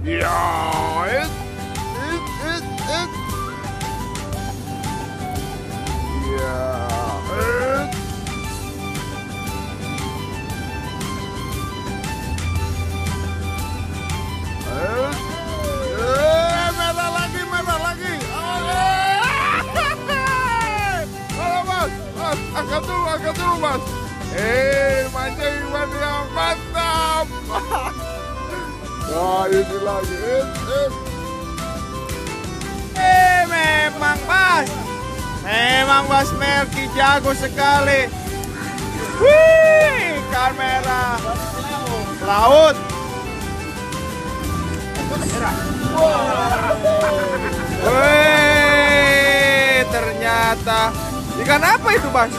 Ya, it. Ya, merah lagi, merah lagi. Halo Mas, angkat dulu Mas. Mancing ikan yang mantap. Nah, ini lagi. Memang Mas Melki jago sekali. Wih, ikan merah laut. Wih, ternyata ikan apa itu, Mas?